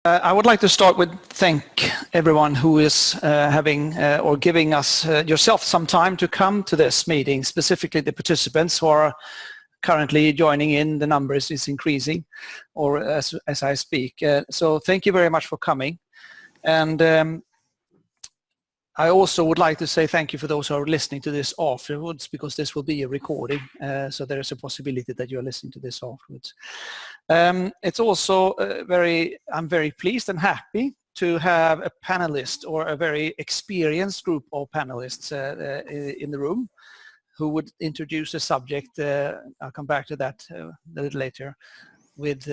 I would like to start with thank everyone who is having or giving us yourself some time to come to this meeting, specifically the participants who are currently joining in. The numbers is increasing or as I speak. So thank you very much for coming. And I also would like to say thank you for those who are listening to this afterwards, because this will be a recording, so there is a possibility that you are listening to this afterwards. It's also I'm very pleased and happy to have a panelist or a very experienced group of panelists in the room who would introduce a subject. I'll come back to that a little later with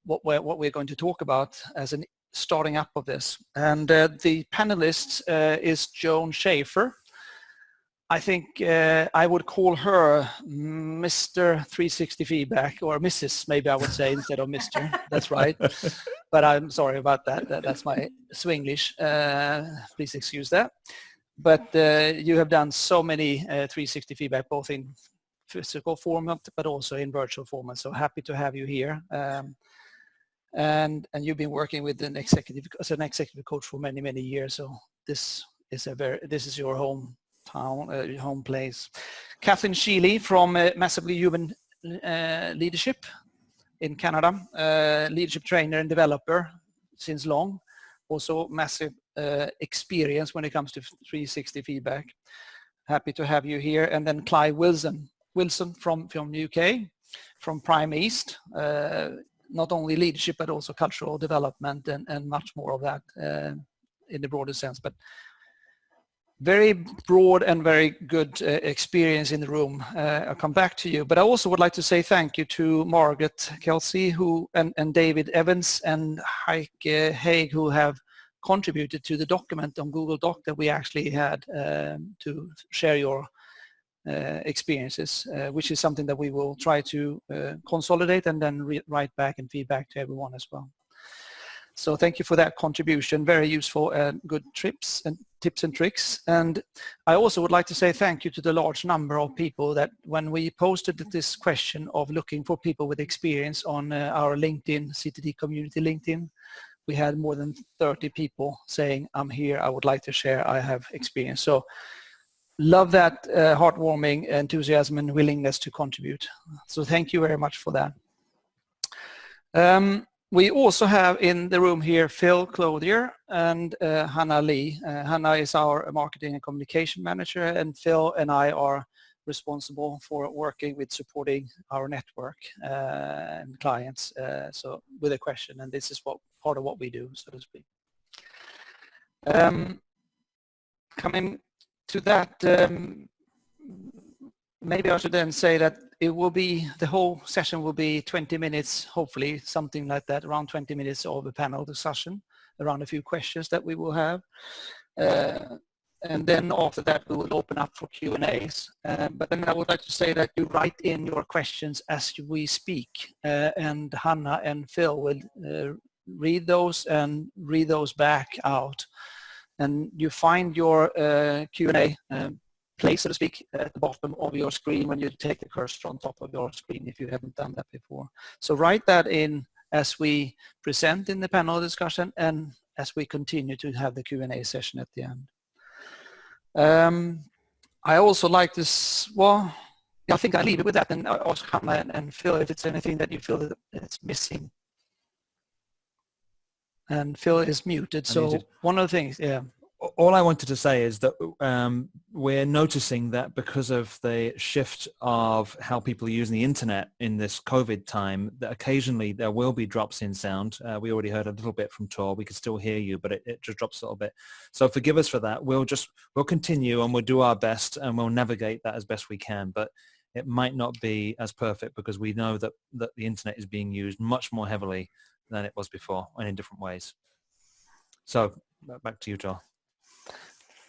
what we're going to talk about as an starting up of this. And the panelist is Joan Schaefer. I think I would call her Mr. 360 Feedback, or Mrs. maybe I would say instead of Mr. That's right. But I'm sorry about that. That's my Swinglish. Please excuse that. But you have done so many 360 feedback, both in physical format but also in virtual format. So happy to have you here. And you've been working with an executive coach for many years. So this is your hometown, home place. Kathleen Sheely from Massively Human Leadership in Canada, leadership trainer and developer since long. Also massive experience when it comes to 360 feedback. Happy to have you here. And then Clive Wilson from UK, from Prime East. Not only leadership but also cultural development and much more of that in the broader sense. But very broad and very good experience in the room. I'll come back to you. But I also would like to say thank you to Margaret Kelsey and David Evans and Heike Haig, who have contributed to the document on Google Doc that we actually had to share your experiences, which is something that we will try to consolidate and then write back and feedback to everyone as well. So thank you for that contribution. Very useful and good tips and tricks. And I also would like to say thank you to the large number of people that when we posted this question of looking for people with experience on our LinkedIn, CTD community LinkedIn, we had more than 30 people saying, I'm here, I would like to share, I have experience. So love that heartwarming enthusiasm and willingness to contribute. So thank you very much for that. We also have in the room here Phil Clothier and Hannah Lee. Hannah is our marketing and communication manager, and Phil and I are responsible for working with supporting our network and clients. So with a question, and this is part of what we do, so to speak. Coming to that, maybe I should then say that the whole session will be 20 minutes, hopefully something like that, around 20 minutes of a panel discussion, around a few questions that we will have. And then after that we will open up for Q&As. But then I would like to say that you write in your questions as we speak, and Hannah and Phil will read those and read those back out. And you find your Q&A place, so to speak, at the bottom of your screen when you take the cursor on top of your screen, if you haven't done that before. So write that in as we present in the panel discussion and as we continue to have the Q&A session at the end. I also like this, well, I think I'll leave it with that and ask Hannah and Phil if it's anything that you feel that it's missing. And Phil is muted, so one of the things, yeah. All I wanted to say is that we're noticing that because of the shift of how people are using the internet in this COVID time, that occasionally there will be drops in sound. We already heard a little bit from Tor. We could still hear you, but it just drops a little bit. So forgive us for that. We'll continue and we'll do our best and we'll navigate that as best we can. But it might not be as perfect because we know that the internet is being used much more heavily than it was before and in different ways. So back to you, Tor.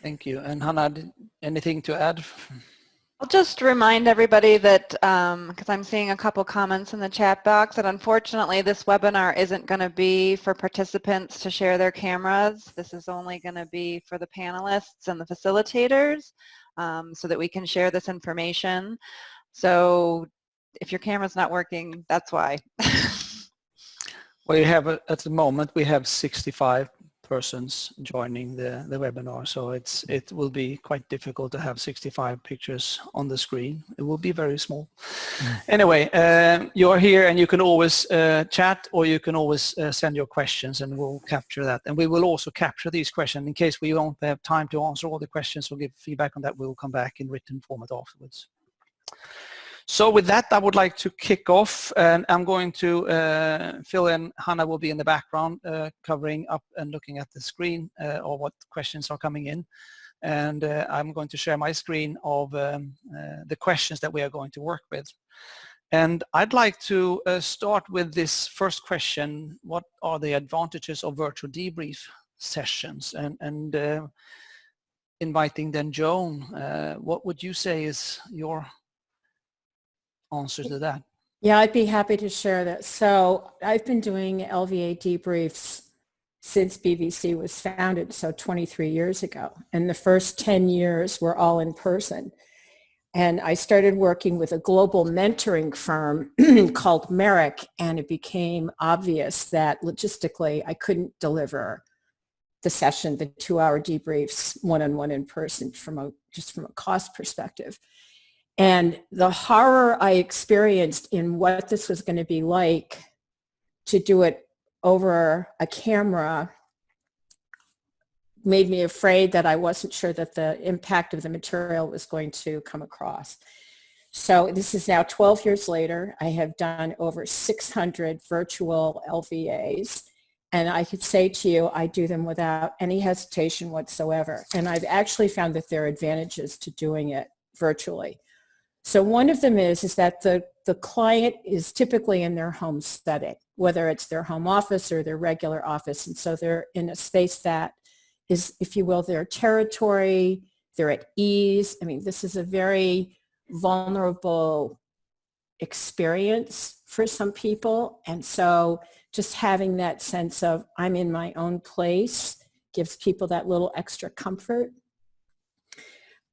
Thank you. And Hannah, anything to add? I'll just remind everybody that, because I'm seeing a couple comments in the chat box, that unfortunately this webinar isn't going to be for participants to share their cameras. This is only going to be for the panelists and the facilitators, so that we can share this information. So if your camera's not working, that's why. Well, you have at the moment we have 65 persons joining the webinar, so it will be quite difficult to have 65 pictures on the screen. It will be very small. Anyway, you are here and you can always chat, or you can always send your questions and we'll capture that. And we will also capture these questions in case we won't have time to answer all the questions or give feedback on that. We will come back in written format afterwards. So with that, I would like to kick off, and I'm going to fill in. Hannah will be in the background covering up and looking at the screen or what questions are coming in. And I'm going to share my screen of the questions that we are going to work with. And I'd like to start with this first question. What are the advantages of virtual debrief sessions? And inviting then Joan, what would you say is your answer to that? Yeah, I'd be happy to share that. So I've been doing LVA debriefs since BVC was founded, so 23 years ago. And the first 10 years were all in person. And I started working with a global mentoring firm called Merrick, and it became obvious that logistically I couldn't deliver the session, the 2-hour debriefs one-on-one in person just from a cost perspective. And the horror I experienced in what this was going to be like to do it over a camera made me afraid that I wasn't sure that the impact of the material was going to come across. So this is now 12 years later. I have done over 600 virtual LVAs. And I could say to you, I do them without any hesitation whatsoever. And I've actually found that there are advantages to doing it virtually. So one of them is that the client is typically in their home setting, whether it's their home office or their regular office. And so they're in a space that is, if you will, their territory, they're at ease. I mean, this is a very vulnerable experience for some people. And so just having that sense of I'm in my own place gives people that little extra comfort.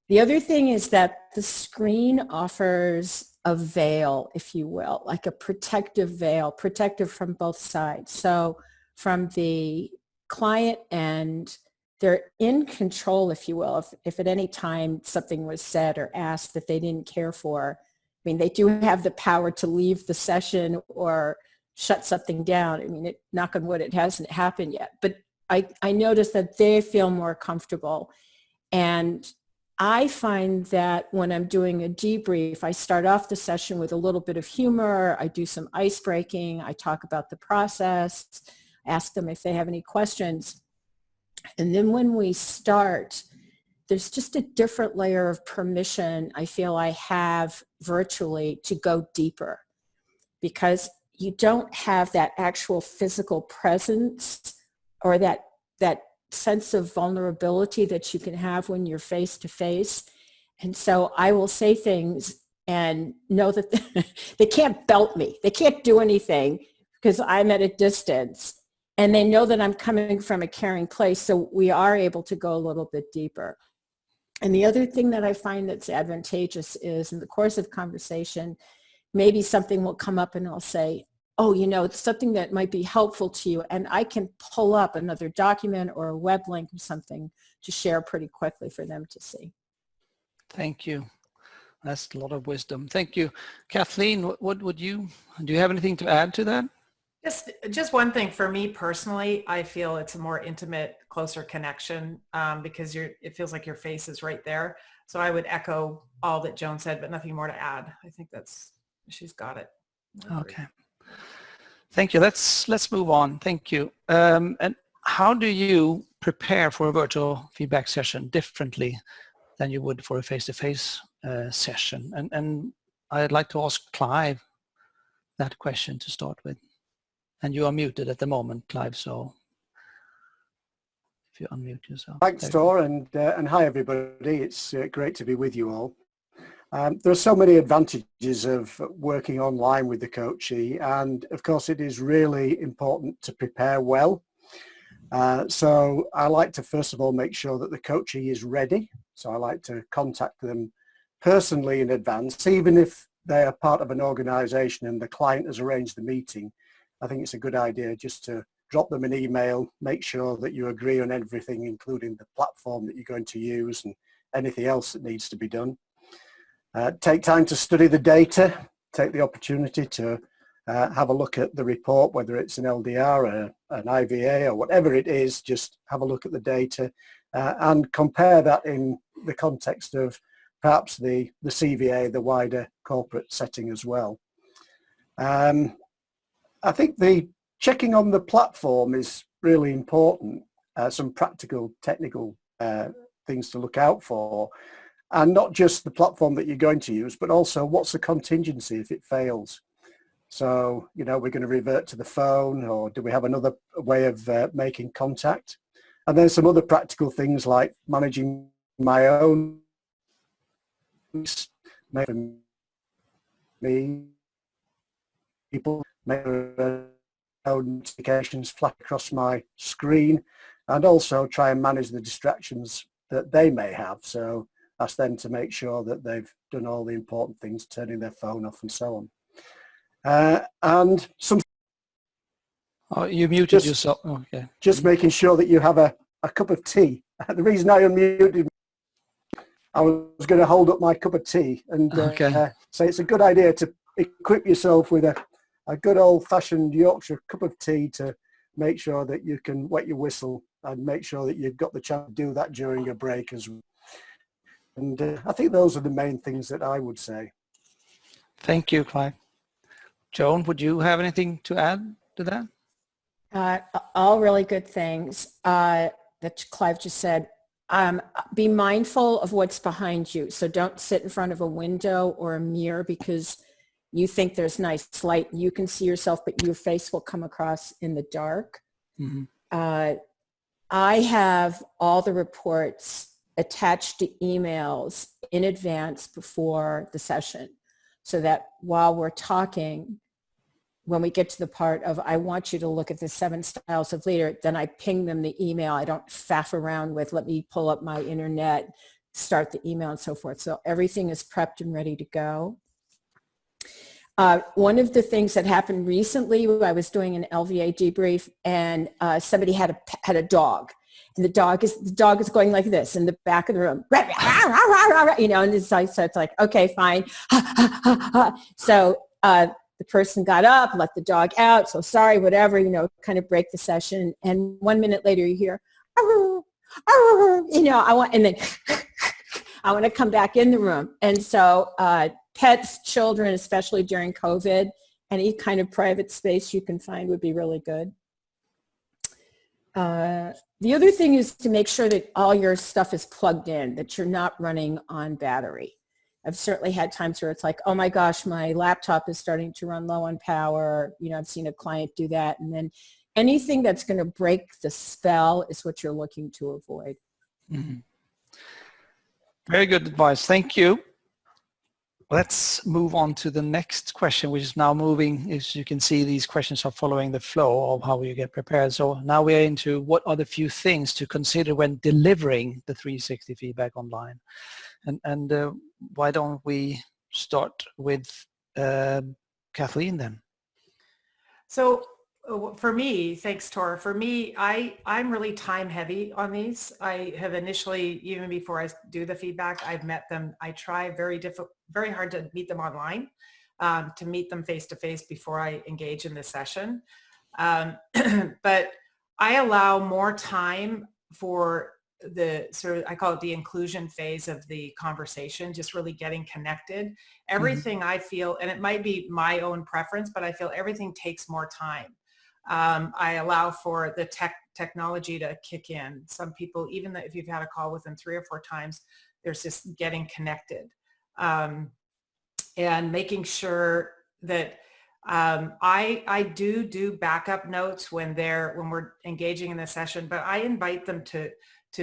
The other thing is that the screen offers a veil, if you will, like a protective veil, protective from both sides. So from the client end, they're in control, if you will, if at any time something was said or asked that they didn't care for. I mean, they do have the power to leave the session or shut something down. I mean, knock on wood, it hasn't happened yet. But I noticed that they feel more comfortable. And I find that when I'm doing a debrief, I start off the session with a little bit of humor. I do some ice breaking. I talk about the process, ask them if they have any questions. And then when we start, there's just a different layer of permission I feel I have virtually to go deeper, because you don't have that actual physical presence or that sense of vulnerability that you can have when you're face to face. And so I will say things and know that they can't belt me. They can't do anything because I'm at a distance. And they know that I'm coming from a caring place. So we are able to go a little bit deeper. And the other thing that I find that's advantageous is in the course of conversation, maybe something will come up and I'll say, oh, you know, it's something that might be helpful to you. And I can pull up another document or a web link or something to share pretty quickly for them to see. Thank you. That's a lot of wisdom. Thank you. Kathleen, do you have anything to add to that? Just one thing for me personally, I feel it's a more intimate, closer connection because it feels like your face is right there. So I would echo all that Joan said, but nothing more to add. I think she's got it. Okay. Thank you. Let's move on. Thank you. And how do you prepare for a virtual feedback session differently than you would for a face-to-face session? And I'd like to ask Clive that question to start with. And you are muted at the moment, Clive, so if you unmute yourself. Thanks, Tor, and hi, everybody. It's great to be with you all. There are so many advantages of working online with the coachee, and of course it is really important to prepare well. So I like to first of all make sure that the coachee is ready. So I like to contact them personally in advance, even if they are part of an organization and the client has arranged the meeting. I think it's a good idea just to drop them an email, make sure that you agree on everything, including the platform that you're going to use and anything else that needs to be done. Take time to study the data, take the opportunity to have a look at the report, whether it's an LDR or an IVA or whatever it is, just have a look at the data and compare that in the context of perhaps the CVA, the wider corporate setting as well. I think the checking on the platform is really important, some practical, technical things to look out for, and not just the platform that you're going to use, but also what's the contingency if it fails. So, you know, we're going to revert to the phone, or do we have another way of making contact? And then some other practical things like managing my own, me, people make their own notifications flash across my screen, and also try and manage the distractions that they may have. So ask them to make sure that they've done all the important things, turning their phone off and so on. And some. Oh, you muted yourself. Okay. Just making sure that you have a cup of tea. The reason I unmuted, I was going to hold up my cup of tea and say it's a good idea to equip yourself with a good old-fashioned Yorkshire cup of tea to make sure that you can wet your whistle and make sure that you've got the chance to do that during a break as well. And I think those are the main things that I would say. Thank you, Clive. Joan, would you have anything to add to that? All really good things that Clive just said. Be mindful of what's behind you. So don't sit in front of a window or a mirror because you think there's nice light. You can see yourself, but your face will come across in the dark. Mm-hmm. I have all the reports attached to emails in advance before the session, so that while we're talking, when we get to the part of, I want you to look at the 7 styles of leader, then I ping them the email. I don't faff around with, let me pull up my internet, start the email and so forth. So everything is prepped and ready to go. One of the things that happened recently, I was doing an LVA debrief and somebody had a dog. And the dog is going like this in the back of the room, you know, and so it's like, okay, fine. So the person got up, let the dog out, so sorry, whatever, you know, kind of break the session. And 1 minute later you hear, you know, I want to come back in the room. And so pets, children, especially during COVID, any kind of private space you can find would be really good. The other thing is to make sure that all your stuff is plugged in, that you're not running on battery. I've certainly had times where it's like, oh my gosh, my laptop is starting to run low on power. You know, I've seen a client do that. And then anything that's going to break the spell is what you're looking to avoid. Mm-hmm. Very good advice. Thank you. Let's move on to the next question, which is now moving. As you can see, these questions are following the flow of how you get prepared. So now we're into what are the few things to consider when delivering the 360 feedback online. And why don't we start with Kathleen then? So for me, thanks Tor, for me, I'm really time heavy on these. I have initially, even before I do the feedback, I've met them. I try very hard to meet them online, to meet them face to face before I engage in the session. But I allow more time for the sort of, I call it the inclusion phase of the conversation, just really getting connected. Everything I feel, and it might be my own preference, but I feel everything takes more time. I allow for the technology to kick in. Some people, even if you've had a call with them 3 or 4 times, there's just getting connected. And making sure that I do backup notes when we're engaging in the session, but I invite them to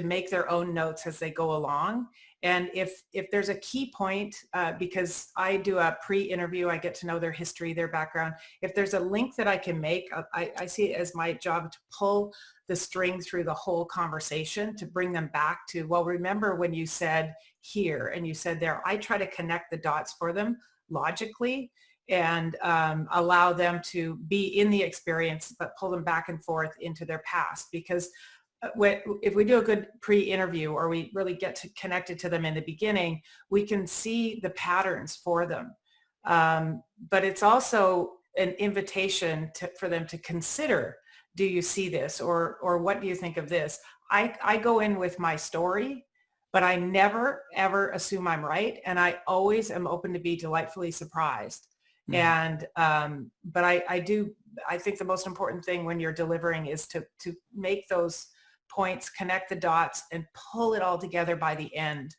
make their own notes as they go along. And if there's a key point, because I do a pre-interview, I get to know their history, their background. If there's a link that I can make, I see it as my job to pull the string through the whole conversation to bring them back to, well, remember when you said here and you said there. I try to connect the dots for them logically. and allow them to be in the experience, but pull them back and forth into their past. Because if we do a good pre-interview, or we really get connected to them in the beginning, we can see the patterns for them. But it's also an invitation for them to consider, do you see this, or what do you think of this? I go in with my story, but I never, ever assume I'm right. And I always am open to be delightfully surprised. Mm-hmm. And, but I think the most important thing when you're delivering is to make those points, connect the dots, and pull it all together by the end.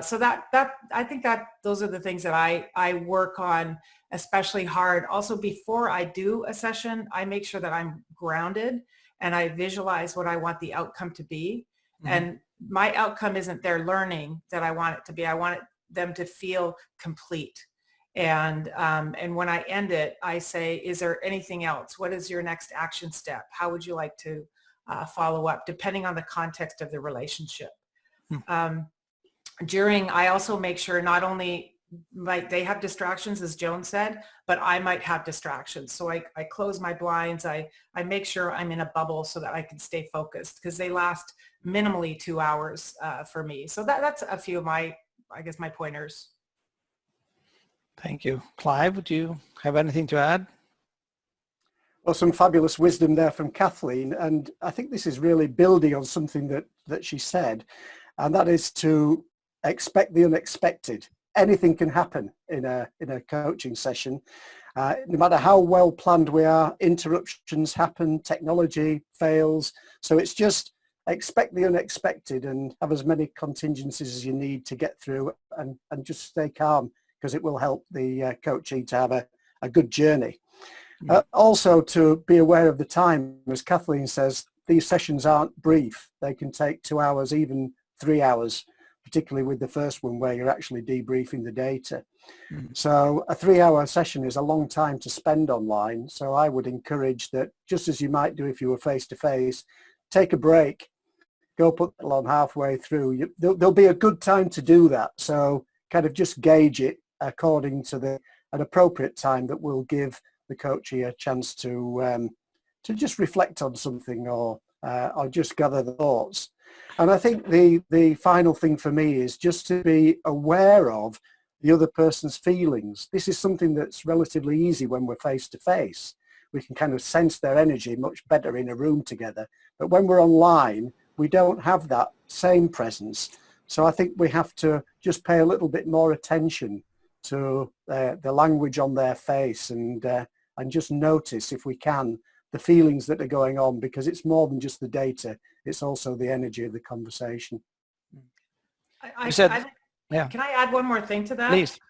So I think that those are the things that I work on especially hard. Also, before I do a session, I make sure that I'm grounded and I visualize what I want the outcome to be. Mm-hmm. And my outcome isn't their learning that I want it to be. I want them to feel complete. And when I end it, I say, is there anything else? What is your next action step? How would you like to follow up, depending on the context of the relationship? I also make sure not only might they have distractions, as Joan said, but I might have distractions. So I close my blinds. I make sure I'm in a bubble so that I can stay focused, because they last minimally 2 hours for me. So that's a few of my pointers. Thank you. Clive, would you have anything to add? Well, some fabulous wisdom there from Kathleen, and I think this is really building on something that she said, and that is to expect the unexpected. Anything can happen in a coaching session. No matter how well planned we are, interruptions happen, technology fails. So it's just expect the unexpected and have as many contingencies as you need to get through, and just stay calm, because it will help the coachee to have a good journey. Also, to be aware of the time, as Kathleen says, these sessions aren't brief. They can take 2 hours, even 3 hours, particularly with the first one where you're actually debriefing the data. So a 3-hour session is a long time to spend online. So I would encourage that, just as you might do if you were face-to-face, take a break, go put it on halfway through. There'll be a good time to do that. So kind of just gauge it according to an appropriate time that will give the coachee a chance to just reflect on something, or just gather the thoughts. And I think the final thing for me is just to be aware of the other person's feelings. This is something that's relatively easy when we're face to face. We can kind of sense their energy much better in a room together. But when we're online, we don't have that same presence. So I think we have to just pay a little bit more attention to the language on their face, and just notice, if we can, the feelings that are going on, because it's more than just the data. It's also the energy of the conversation. Can I add one more thing to that? Please.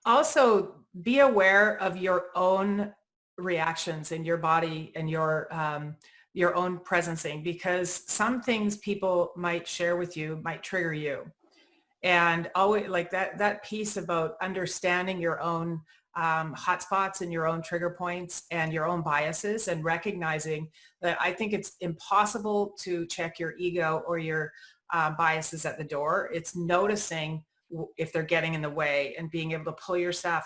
Also, be aware of your own reactions in your body and your own presencing, because some things people might share with you might trigger you. And always, like that piece about understanding your own hotspots and your own trigger points and your own biases, and recognizing that I think it's impossible to check your ego or your biases at the door. It's noticing if they're getting in the way, and being able to pull yourself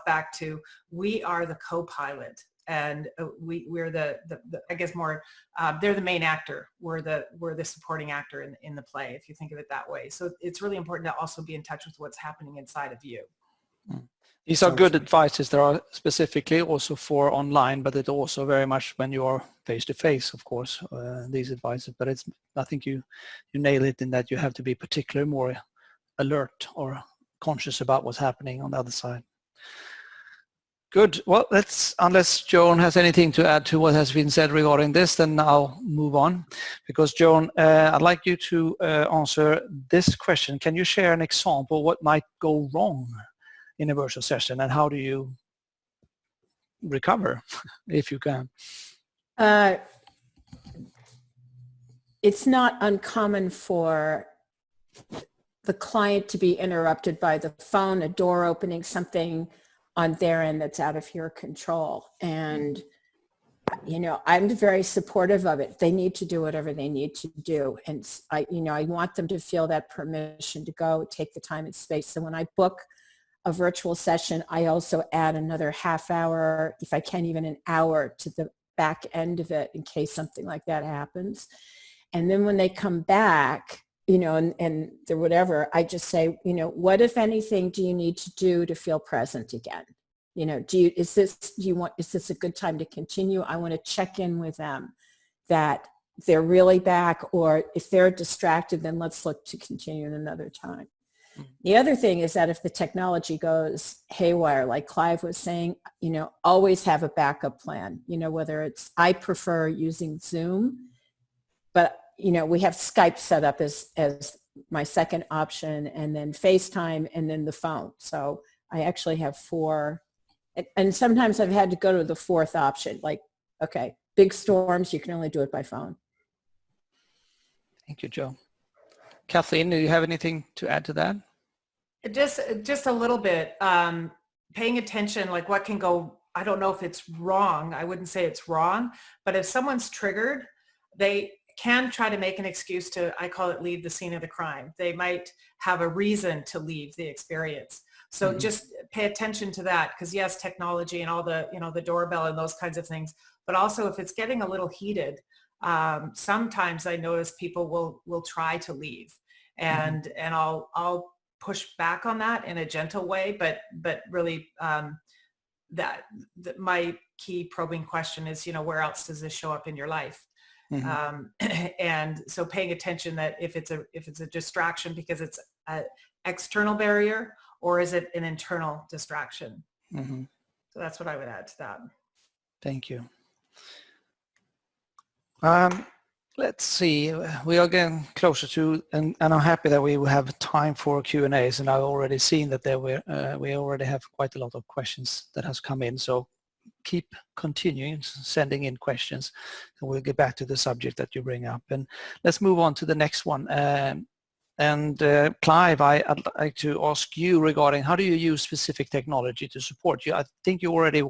back to, we are the co-pilot, and we're the I guess more they're the main actor. We're the supporting actor in the play, if you think of it that way. So it's really important to also be in touch with what's happening inside of you. These are good advices. There are specifically also for online, but it also very much when you are face to face, of course, these advices. But I think you nail it in that you have to be particularly more alert or conscious about what's happening on the other side. Good. Well, unless Joan has anything to add to what has been said regarding this, then I'll move on. Because Joan, I'd like you to answer this question. Can you share an example what might go wrong in a virtual session, and how do you recover, if you can? It's not uncommon for the client to be interrupted by the phone, a door opening, something on their end that's out of your control. And, I'm very supportive of it. They need to do whatever they need to do. And I want them to feel that permission to go take the time and space. So when I book a virtual session, I also add another half hour, if I can, even an hour to the back end of it in case something like that happens. And then when they come back, you know, and they're whatever, I just say, you know, what, if anything, do you need to do to feel present again? You know, is this a good time to continue? I want to check in with them that they're really back, or if they're distracted, then let's look to continue at another time. The other thing is that if the technology goes haywire, like Clive was saying, you know, always have a backup plan, you know, whether it's, I prefer using Zoom, but, you know, we have Skype set up as my second option, and then FaceTime, and then the phone. So I actually have 4, and sometimes I've had to go to the 4th option, like, okay, big storms, you can only do it by phone. Thank you, Joe. Kathleen, do you have anything to add to that? Just a little bit. Paying attention, like what can go, I don't know if it's wrong. I wouldn't say it's wrong, but if someone's triggered, they can try to make an excuse to, I call it, leave the scene of the crime. They might have a reason to leave the experience. So just pay attention to that, because yes, technology and all the, you know, the doorbell and those kinds of things, but also if it's getting a little heated, sometimes I notice people will try to leave, and I'll push back on that in a gentle way, but really that my key probing question is, you know, where else does this show up in your life? And so paying attention that if it's a distraction because it's an external barrier, or is it an internal distraction? So that's what I would add to that. Thank you. Let's see, we are getting closer to, and I'm happy that we will have time for Q&As, and I've already seen that we already have quite a lot of questions that has come in, so keep continuing sending in questions, and we'll get back to the subject that you bring up. And let's move on to the next one. Clive, I'd like to ask you regarding how do you use specific technology to support you? I think you already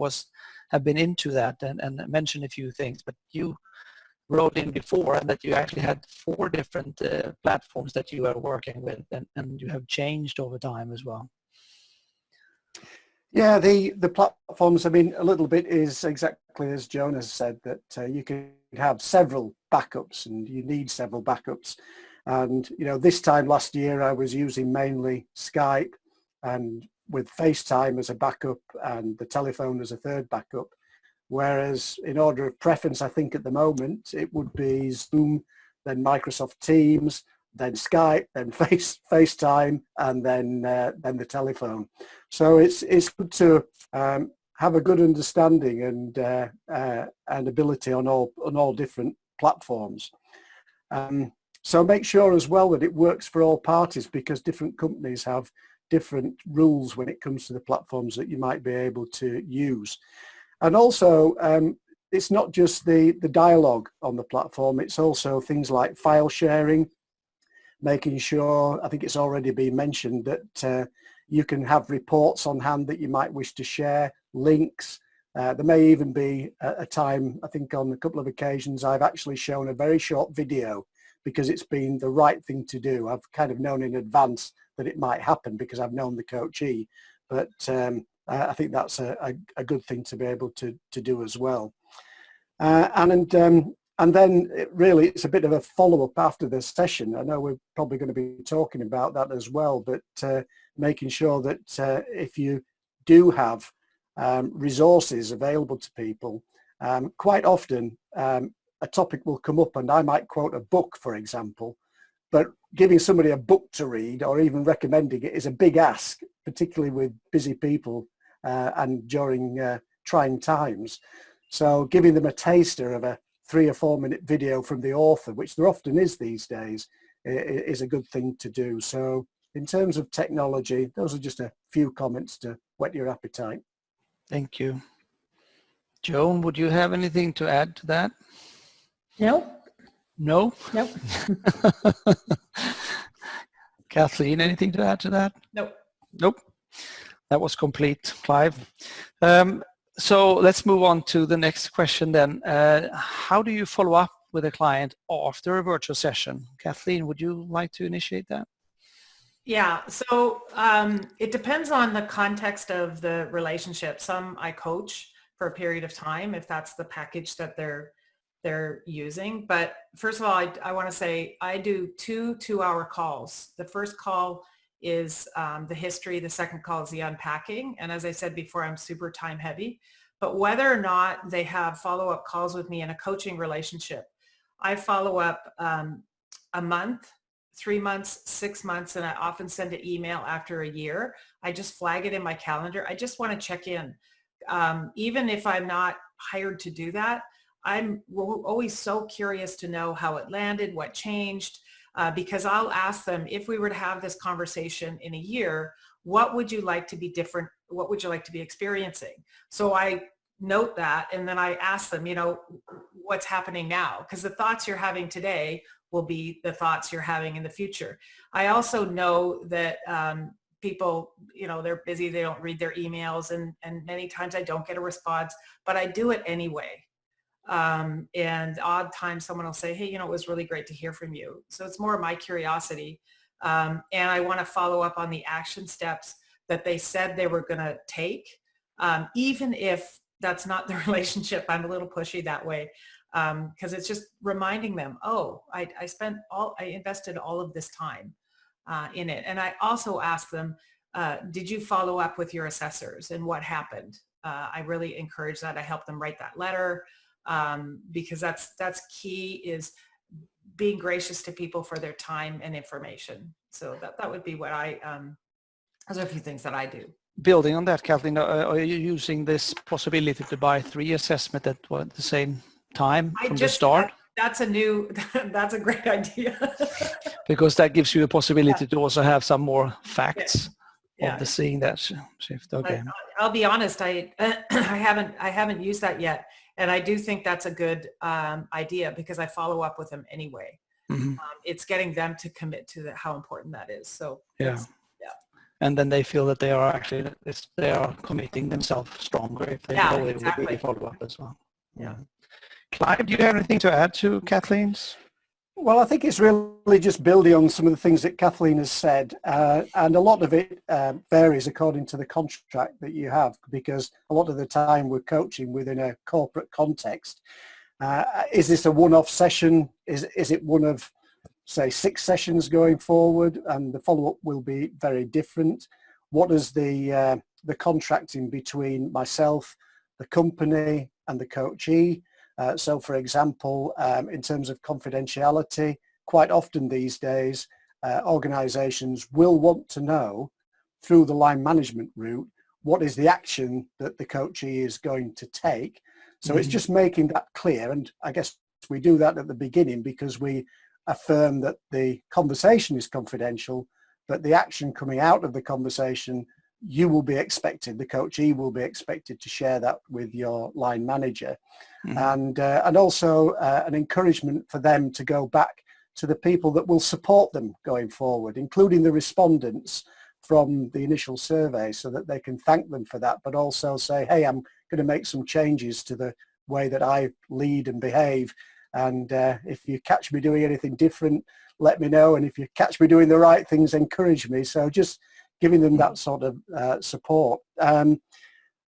have been into that and mentioned a few things, but you wrote in before and that you actually had 4 different platforms that you are working with, and you have changed over time as well. Yeah, the platforms, I mean, a little bit is exactly as Jonas said, that you can have several backups, and you need several backups. And, you know, this time last year I was using mainly Skype, and with FaceTime as a backup and the telephone as a third backup. Whereas in order of preference, I think at the moment, it would be Zoom, then Microsoft Teams, then Skype, then FaceTime, and then the telephone. So it's good to have a good understanding and ability on all different platforms. So make sure as well that it works for all parties, because different companies have different rules when it comes to the platforms that you might be able to use. And also, it's not just the dialogue on the platform, it's also things like file sharing, making sure, I think it's already been mentioned, that you can have reports on hand that you might wish to share, links. There may even be a time, I think on a couple of occasions, I've actually shown a very short video because it's been the right thing to do. I've kind of known in advance that it might happen because I've known the coachee, but I think that's a good thing to be able to do as well. And then really it's a bit of a follow-up after the session. I know we're probably going to be talking about that as well, but making sure that if you do have resources available to people, quite often a topic will come up and I might quote a book, for example, but giving somebody a book to read or even recommending it is a big ask, particularly with busy people and during trying times. So giving them a taster of a 3 or 4 minute video from the author, which there often is these days, is a good thing to do. So in terms of technology, those are just a few comments to whet your appetite. Thank you. Joan, would you have anything to add to that? Nope. No? Nope. Kathleen, anything to add to that? Nope. Nope. That was complete, Clive. So let's move on to the next question then. How do you follow up with a client after a virtual session? Kathleen, would you like to initiate that? Yeah, so it depends on the context of the relationship. Some I coach for a period of time if that's the package that they're using. But first of all, I want to say I do two-hour calls. The first call is the history. The second call is the unpacking. And as I said before, I'm super time heavy. But whether or not they have follow-up calls with me in a coaching relationship, I follow up a month, 3 months, 6 months, and I often send an email after a year. I just flag it in my calendar. I just want to check in. Even if I'm not hired to do that, I'm always so curious to know how it landed, what changed, because I'll ask them, if we were to have this conversation in a year, what would you like to be different? What would you like to be experiencing? So I note that, and then I ask them, what's happening now? Because the thoughts you're having today will be the thoughts you're having in the future. I also know that people, they're busy, they don't read their emails, and many times I don't get a response, but I do it anyway. And odd times someone will say, hey, it was really great to hear from you. So it's more my curiosity. And I want to follow up on the action steps that they said they were going to take. Even if that's not the relationship, I'm a little pushy that way. Because it's just reminding them, I invested all of this time in it. And I also ask them, did you follow up with your assessors and what happened? I really encourage that. I help them write that letter because that's key, is being gracious to people for their time and information. So that would be what those are a few things that I do. Building on that, Kathleen, are you using this possibility to buy 3 assessments at the same time from the start? That's a great idea. Because that gives you a possibility to also have some more facts of the seeing that shift. Okay. I'll be honest, I haven't used that yet. And I do think that's a good idea because I follow up with them anyway. Mm-hmm. It's getting them to commit to how important that is. So yeah. And then they feel that they are committing themselves stronger if they know they will really follow up as well. Yeah. Clive, do you have anything to add to Kathleen's? Well, I think it's really just building on some of the things that Kathleen has said, and a lot of it varies according to the contract that you have, because a lot of the time we're coaching within a corporate context. Is this a one-off session? Is it one of, say, 6 sessions going forward, and the follow-up will be very different? What is the contracting between myself, the company, and the coachee? So, for example, in terms of confidentiality, quite often these days, organizations will want to know through the line management route, what is the action that the coachee is going to take? So it's just making that clear. And I guess we do that at the beginning because we affirm that the conversation is confidential, but the action coming out of the conversation, you will be expected, the coachee will be expected to share that with your line manager. And also an encouragement for them to go back to the people that will support them going forward, including the respondents from the initial survey, so that they can thank them for that, but also say, hey, I'm going to make some changes to the way that I lead and behave. And if you catch me doing anything different, let me know. And if you catch me doing the right things, encourage me. So just giving them that sort of support.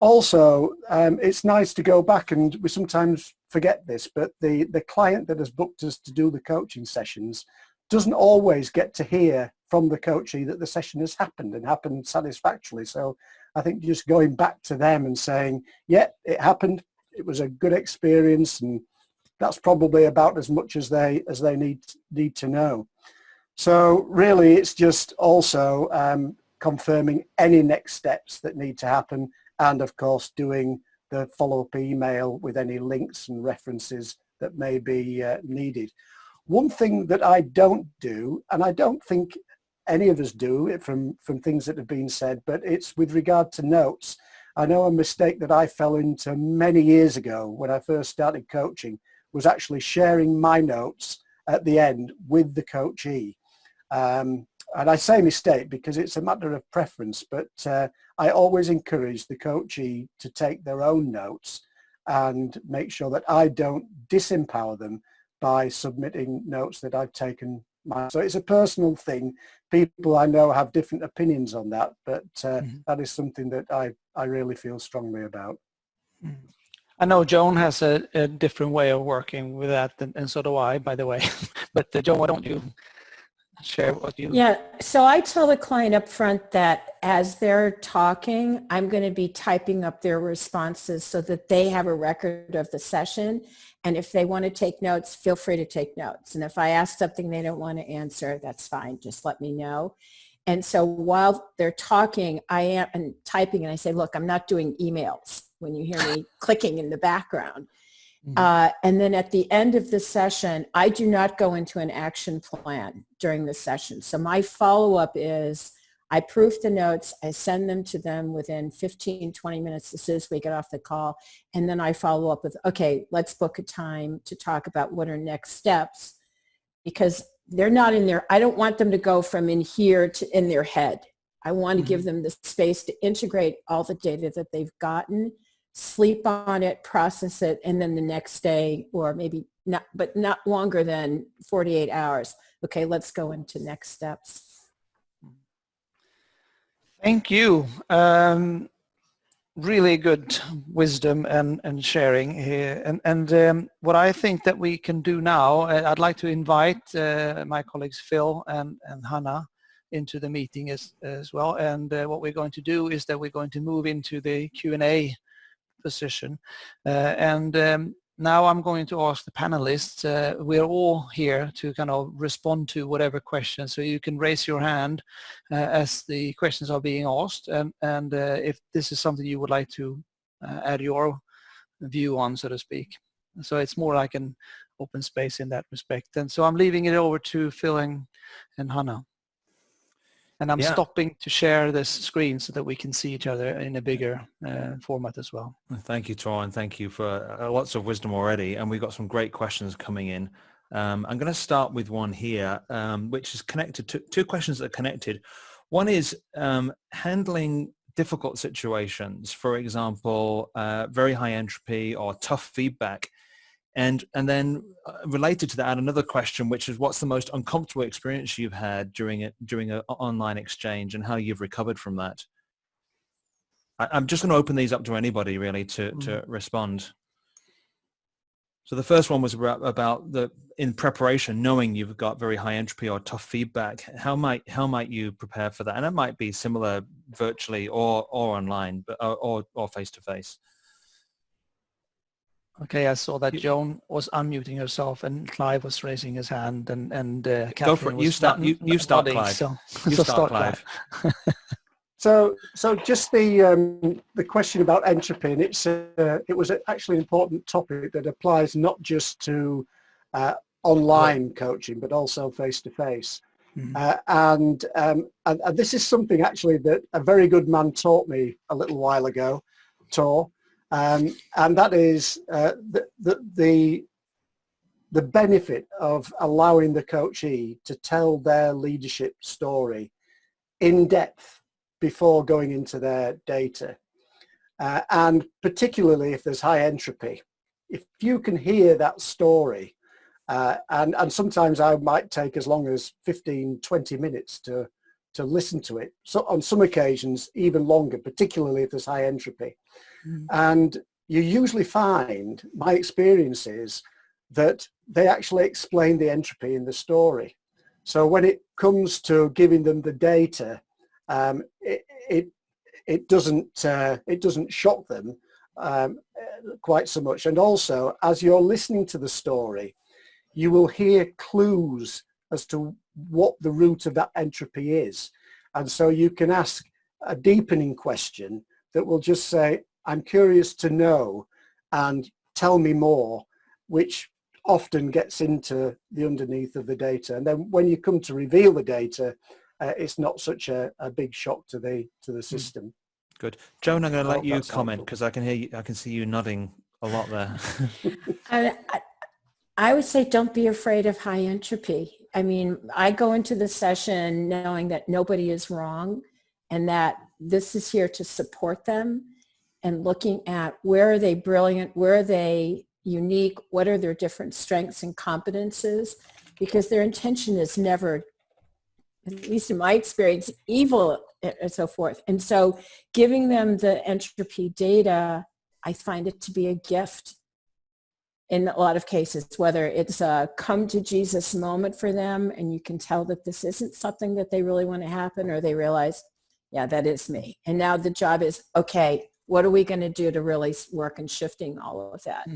Also, it's nice to go back, and we sometimes forget this, but the client that has booked us to do the coaching sessions doesn't always get to hear from the coachee that the session has happened and happened satisfactorily. So I think just going back to them and saying, yeah, it happened, it was a good experience, and that's probably about as much as they need to know. So really, it's just also confirming any next steps that need to happen, and of course doing the follow-up email with any links and references that may be needed. One thing that I don't do, and I don't think any of us do it from things that have been said, but it's with regard to notes. I know a mistake that I fell into many years ago when I first started coaching was actually sharing my notes at the end with the coachee. And I say mistake because it's a matter of preference, but I always encourage the coachee to take their own notes and make sure that I don't disempower them by submitting notes that I've taken So it's a personal thing. People I know have different opinions on that, but that is something that I really feel strongly about. I know Joan has a different way of working with that, and so do I, by the way. But Joan, why don't you share what you... Yeah, so I tell the client up front that as they're talking, I'm going to be typing up their responses so that they have a record of the session. And if they want to take notes, feel free to take notes. And if I ask something they don't want to answer, that's fine. Just let me know. And so while they're talking, I am typing and I say, look, I'm not doing emails when you hear me clicking in the background. And then at the end of the session, I do not go into an action plan during the session. So my follow-up is I proof the notes, I send them to them within 15, 20 minutes as soon as we get off the call. And then I follow up with, okay, let's book a time to talk about what are next steps, because they're not in there. I don't want them to go from in here to in their head. I want to give them the space to integrate all the data that they've gotten, sleep on it, process it, and then the next day, or maybe not, but not longer than 48 hours. Okay, let's go into next steps. Thank you. Really good wisdom and sharing here. And what I think that we can do now, I'd like to invite my colleagues Phil and Hannah into the meeting as well. And what we're going to do is that we're going to move into the Q&A position. Now I'm going to ask the panelists, we're all here to kind of respond to whatever questions, so you can raise your hand as the questions are being asked, and if this is something you would like to add your view on, so to speak. So it's more like an open space in that respect. And so I'm leaving it over to Phil and Hannah. And I'm stopping to share this screen so that we can see each other in a bigger format as well. Thank you, Tor, and thank you for lots of wisdom already. And we've got some great questions coming in. I'm going to start with one here, which is connected to two questions that are connected. One is handling difficult situations, for example, very high entropy or tough feedback. And then related to that, another question, which is what's the most uncomfortable experience you've had during an online exchange and how you've recovered from that? I'm just going to open these up to anybody really to respond. So the first one was about in preparation, knowing you've got very high entropy or tough feedback. How might you prepare for that? And it might be similar virtually or online, but or face to face. Okay, I saw that Joan was unmuting herself and Clive was raising his hand, and go for it. You start, Clive. So you start, Clive. So just the question about entropy, and it was actually an important topic that applies not just to online coaching, but also face to face. And this is something actually that a very good man taught me a little while ago, Tor. And that is the benefit of allowing the coachee to tell their leadership story in depth before going into their data. And particularly if there's high entropy. If you can hear that story, and sometimes I might take as long as 15, 20 minutes to listen to it. So on some occasions, even longer, particularly if there's high entropy. And you usually find, my experience is, that they actually explain the entropy in the story. So when it comes to giving them the data, it doesn't shock them quite so much. And also, as you're listening to the story, you will hear clues as to what the root of that entropy is. And so you can ask a deepening question that will just say, I'm curious to know and tell me more, which often gets into the underneath of the data. And then when you come to reveal the data, it's not such a big shock to the system. Good. Joan, I'm going to let you comment because I can see you nodding a lot there. I would say don't be afraid of high entropy. I mean, I go into the session knowing that nobody is wrong and that this is here to support them, and looking at where are they brilliant, where are they unique? What are their different strengths and competences? Because their intention is never, at least in my experience, evil and so forth. And so giving them the entropy data, I find it to be a gift in a lot of cases, whether it's a come to Jesus moment for them and you can tell that this isn't something that they really want to happen, or they realize, yeah, that is me. And now the job is, okay, what are we going to do to really work in shifting all of that?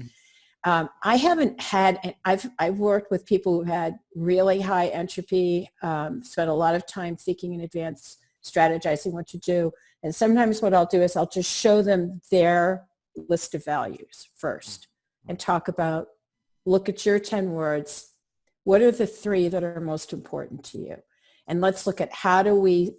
I haven't had, I've worked with people who had really high entropy, spent a lot of time thinking in advance, strategizing what to do. And sometimes what I'll do is I'll just show them their list of values first and talk about, look at your 10 words. What are the 3 that are most important to you? And let's look at how do we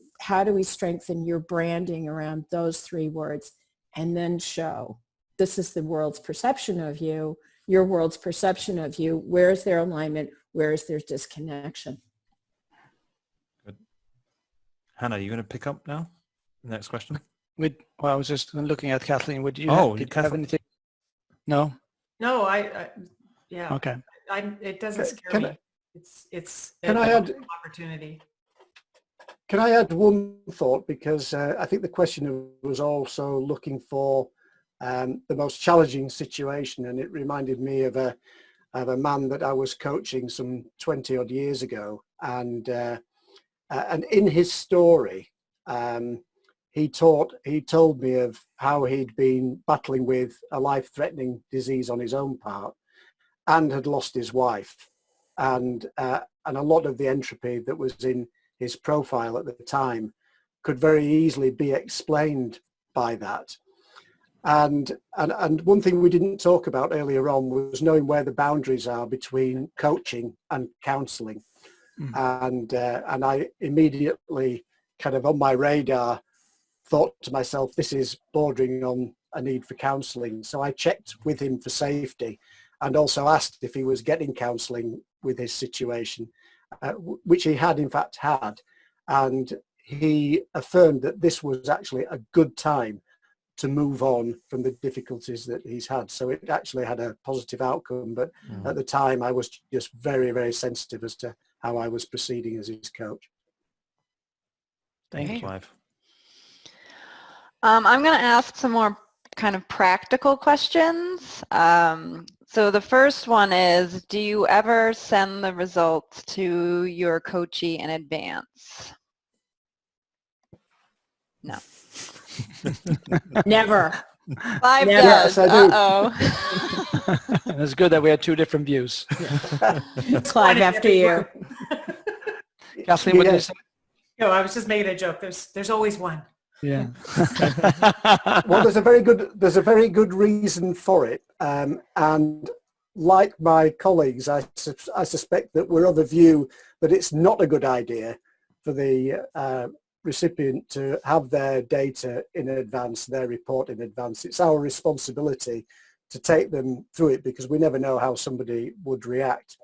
strengthen your branding around those 3 words, and then show this is the world's perception of you, your world's perception of you. Where's their alignment? Where is their disconnection? Good. Hannah, are you going to pick up now? Next question. Well, I was just looking at Kathleen. Would you Did you have anything? No? No, yeah. Okay. It doesn't scare Can me. It's can an I add- opportunity. Can I add one thought? Because I think the question was also looking for the most challenging situation, and it reminded me of a man that I was coaching some 20 odd years ago, and in his story, he told me of how he'd been battling with a life-threatening disease on his own part, and had lost his wife, and a lot of the entropy that was in his profile at the time could very easily be explained by that. And one thing we didn't talk about earlier on was knowing where the boundaries are between coaching and counselling. And I immediately, kind of on my radar, thought to myself, this is bordering on a need for counselling. So I checked with him for safety, and also asked if he was getting counselling with his situation, which he had in fact had. And he affirmed that this was actually a good time to move on from the difficulties that he's had. So it actually had a positive outcome. But at the time, I was just very, very sensitive as to how I was proceeding as his coach. Thank you. Clive. I'm going to ask some more kind of practical questions. So the first one is, do you ever send the results to your coachee in advance? No. Never. Clive Never. does. Yes, I do. Uh-oh. It's good that we had 2 different views. Clive, after you. Kathleen, what did you say? No, I was just making a joke. There's always one. Yeah. Well, there's a very good reason for it, and like my colleagues, I suspect that we're of the view that it's not a good idea for the recipient to have their data in advance, their report in advance. It's our responsibility to take them through it, because we never know how somebody would react.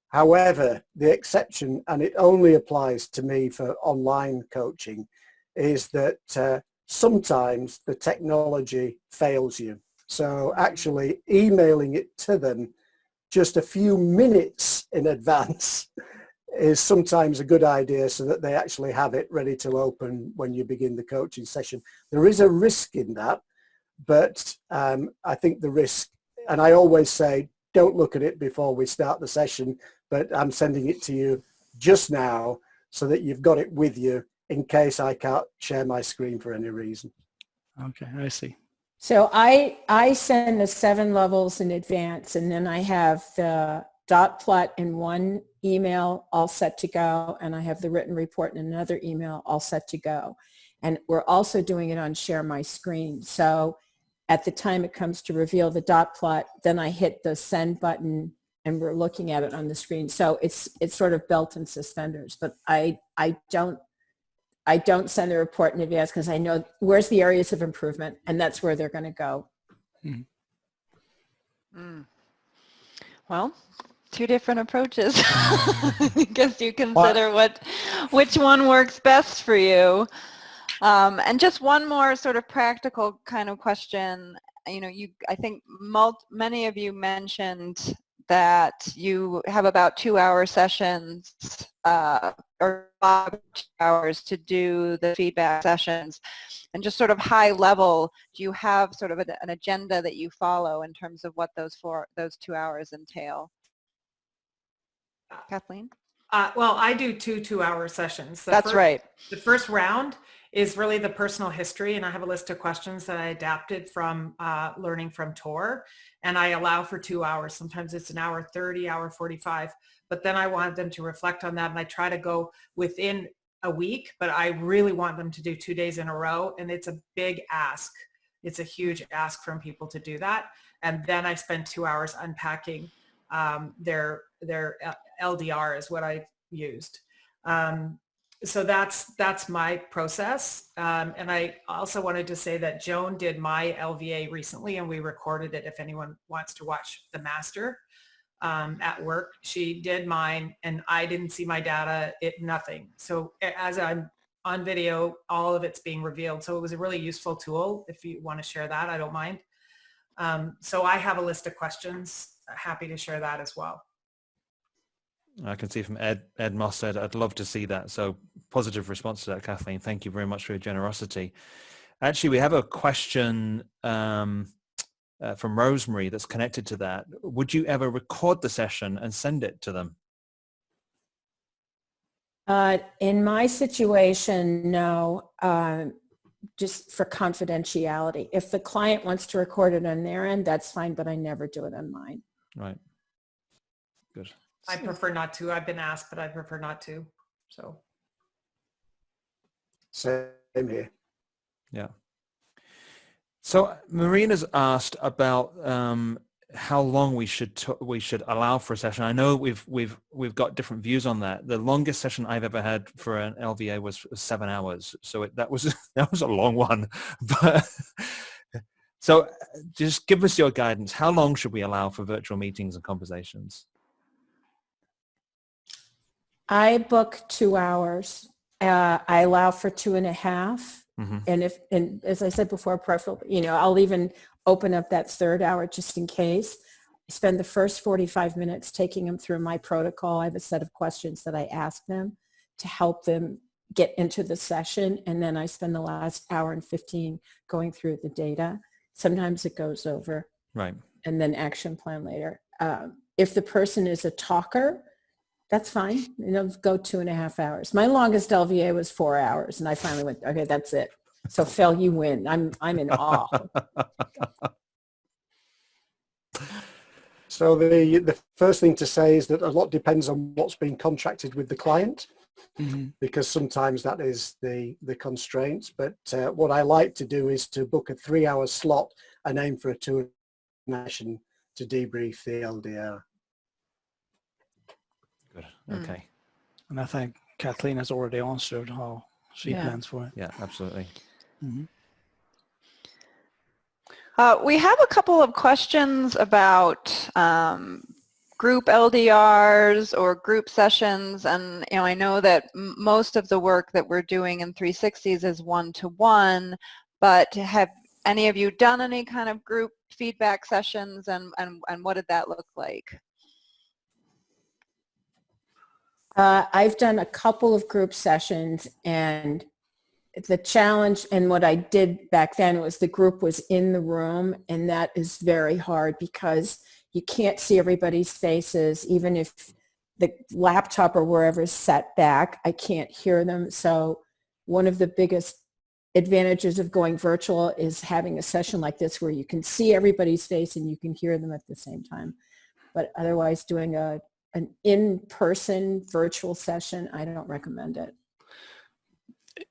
However, the exception, and it only applies to me for online coaching, is that sometimes the technology fails you. So actually emailing it to them just a few minutes in advance is sometimes a good idea, so that they actually have it ready to open when you begin the coaching session. There is a risk in that, but I think the risk, and I always say, don't look at it before we start the session, but I'm sending it to you just now so that you've got it with you in case I can't share my screen for any reason. Okay, I see. So I send the 7 levels in advance, and then I have the dot plot in one email all set to go, and I have the written report in another email all set to go. And we're also doing it on share my screen. So at the time it comes to reveal the dot plot, then I hit the send button and we're looking at it on the screen. So it's sort of belt and suspenders, but I don't send the report in advance, because I know where's the areas of improvement, and that's where they're going to go. Well, 2 different approaches. I guess you consider which one works best for you. And just one more sort of practical kind of question. you know, I think many of you mentioned that you have about 2-hour sessions or 5 hours to do the feedback sessions. And just sort of high level, do you have sort of an agenda that you follow in terms of what those 2 hours entail? Kathleen? Well, I do 2-hour sessions. That's right. The first round is really the personal history, and I have a list of questions that I adapted from learning from Tor, and I allow for 2 hours. Sometimes it's an hour 30, hour 45, but then I want them to reflect on that, and I try to go within a week, but I really want them to do 2 days in a row, and it's a big ask. It's a huge ask from people to do that, and then I spend 2 hours unpacking their LDR is what I used. So that's my process. And I also wanted to say that Joan did my LVA recently, and we recorded it if anyone wants to watch the master at work. She did mine, and I didn't see my data, nothing. So as I'm on video, all of it's being revealed. So it was a really useful tool. If you want to share that, I don't mind. So I have a list of questions. Happy to share that as well. I can see from Ed Moss said, I'd love to see that. So positive response to that, Kathleen. Thank you very much for your generosity. Actually, we have a question from Rosemary that's connected to that. Would you ever record the session and send it to them? In my situation, no, just for confidentiality. If the client wants to record it on their end, that's fine, but I never do it on mine. Right. Good. I prefer not to. I've been asked, but I prefer not to. So. Same here. Yeah. So Marina's asked about how long we should allow for a session. I know we've got different views on that. The longest session I've ever had for an LVA was 7 hours. So that was a long one. But so just give us your guidance. How long should we allow for virtual meetings and conversations? I book 2 hours. I allow for 2.5. Mm-hmm. And as I said before, preferably, I'll even open up that third hour just in case. I spend the first 45 minutes taking them through my protocol. I have a set of questions that I ask them to help them get into the session. And then I spend the last hour and 15 going through the data. Sometimes it goes over. Right. And then action plan later. If the person is a talker, that's fine. Go 2.5 hours. My longest LVA was 4 hours, and I finally went, okay, that's it. So Phil, you win. I'm in awe. So the first thing to say is that a lot depends on what's been contracted with the client, mm-hmm. because sometimes that is the constraints. But what I like to do is to book a 3-hour slot and aim for a 2 session to debrief the LDR. Good. Okay. And I think Kathleen has already answered how she plans for it. Yeah, absolutely. Mm-hmm. We have a couple of questions about group LDRs or group sessions, and I know that most of the work that we're doing in 360s is one-to-one, but have any of you done any kind of group feedback sessions, and what did that look like? I've done a couple of group sessions, and the challenge and what I did back then was the group was in the room, and that is very hard because you can't see everybody's faces. Even if the laptop or wherever is set back, I can't hear them. So one of the biggest advantages of going virtual is having a session like this where you can see everybody's face and you can hear them at the same time. But otherwise, doing an in-person virtual session, I don't recommend it.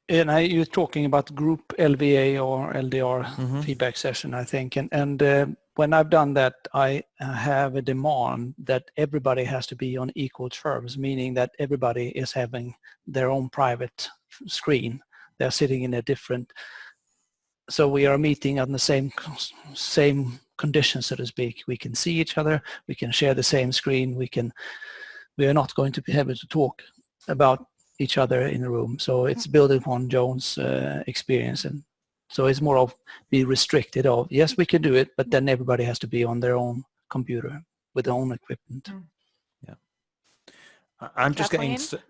And you're talking about group LVA or LDR mm-hmm. feedback session, I think. And when I've done that, I have a demand that everybody has to be on equal terms, meaning that everybody is having their own private screen. They're sitting in a different, so we are meeting on the same conditions, so to speak. We can see each other, we can share the same screen, we are not going to be able to talk about each other in the room. So it's building upon Joan's experience, and So it's more of be restricted of, yes, we can do it, but then everybody has to be on their own computer with their own equipment. Yeah. I'm just getting... Kathleen?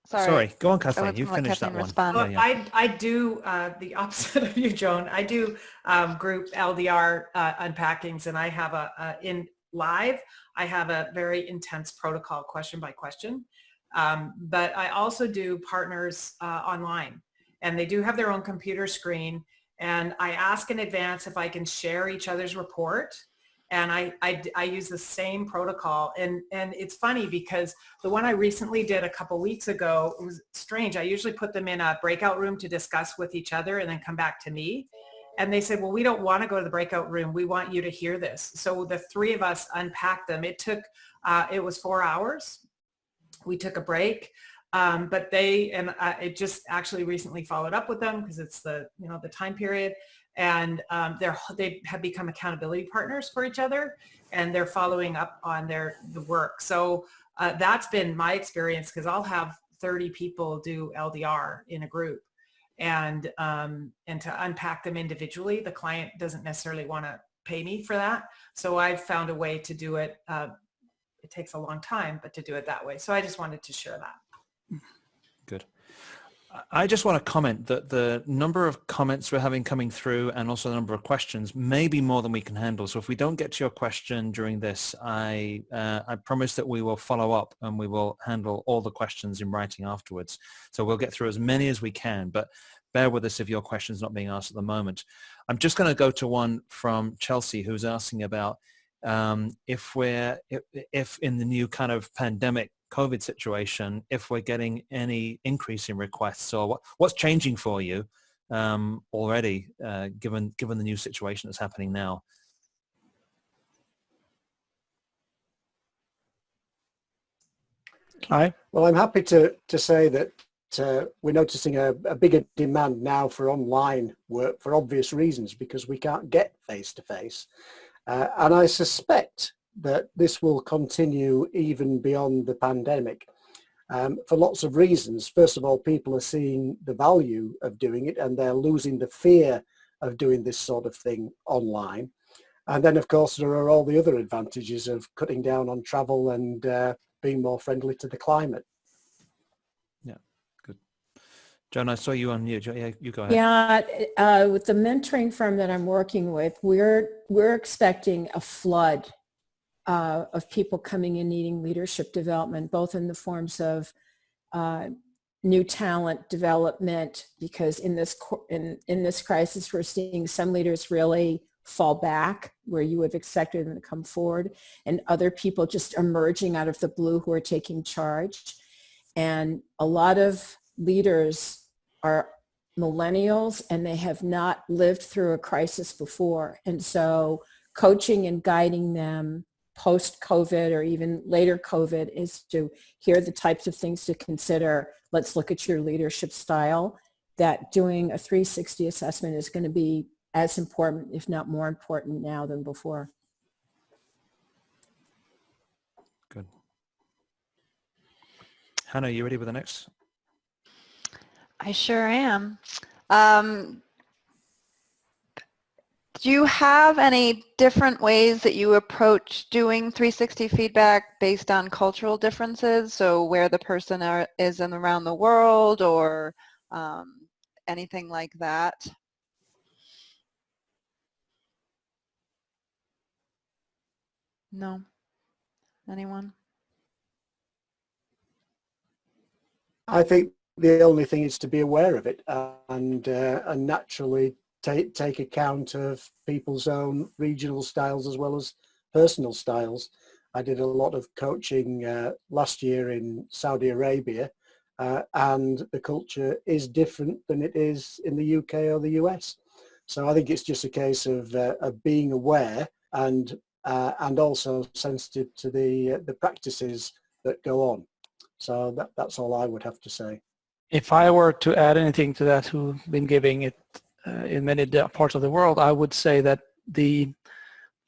Sorry, go on, I Kathleen. was You gonna let finished that Kathleen one. respond. Well, Yeah. I do the opposite of you, Joan. I do group LDR unpackings, and I have in live, I have a very intense protocol question by question. But I also do partners online, and they do have their own computer screen, and I ask in advance if I can share each other's report. And I use the same protocol. And it's funny because the one I recently did a couple weeks ago, it was strange. I usually put them in a breakout room to discuss with each other and then come back to me. And they said, well, we don't want to go to the breakout room. We want you to hear this. So the three of us unpacked them. It took, it was 4 hours. We took a break. But it just actually recently followed up with them because it's the time period. And they have become accountability partners for each other, and they're following up on the work. So that's been my experience, because I'll have 30 people do LDR in a group, and to unpack them individually, the client doesn't necessarily want to pay me for that. So I've found a way to do it. It takes a long time, but to do it that way. So I just wanted to share that. Good. I just want to comment that the number of comments we're having coming through, and also the number of questions, may be more than we can handle. So if we don't get to your question during this, I promise that we will follow up and we will handle all the questions in writing afterwards. So we'll get through as many as we can, but bear with us if your question's not being asked at the moment. I'm just going to go to one from Chelsea, who's asking about if in the new kind of pandemic COVID situation, if we're getting any increase in requests, or what's changing for you already, given the new situation that's happening now. Hi. Well, I'm happy to say that we're noticing a bigger demand now for online work for obvious reasons, because we can't get face-to-face. And I suspect that this will continue even beyond the pandemic for lots of reasons. First of all, people are seeing the value of doing it, and they're losing the fear of doing this sort of thing online. And then, of course, there are all the other advantages of cutting down on travel and being more friendly to the climate. Yeah, good. Joan, I saw you on mute. Yeah, you go ahead. Yeah, with the mentoring firm that I'm working with, we're expecting a flood of people coming in needing leadership development, both in the forms of new talent development, because in this crisis we're seeing some leaders really fall back where you would have expected them to come forward, and other people just emerging out of the blue who are taking charge. And a lot of leaders are millennials, and they have not lived through a crisis before. And so coaching and guiding them post-COVID or even later COVID is to hear the types of things to consider. Let's look at your leadership style. That doing a 360 assessment is going to be as important, if not more important now than before. Good. Hannah, you ready with the next? I sure am. Do you have any different ways that you approach doing 360 feedback based on cultural differences? So where the person is in around the world, or anything like that? No? Anyone? I think the only thing is to be aware of it and naturally take account of people's own regional styles as well as personal styles. I did a lot of coaching last year in Saudi Arabia, and the culture is different than it is in the UK or the US. So I think it's just a case of being aware and also sensitive to the practices that go on. So that's all I would have to say. If I were to add anything to that, who've been giving it in many parts of the world, I would say that the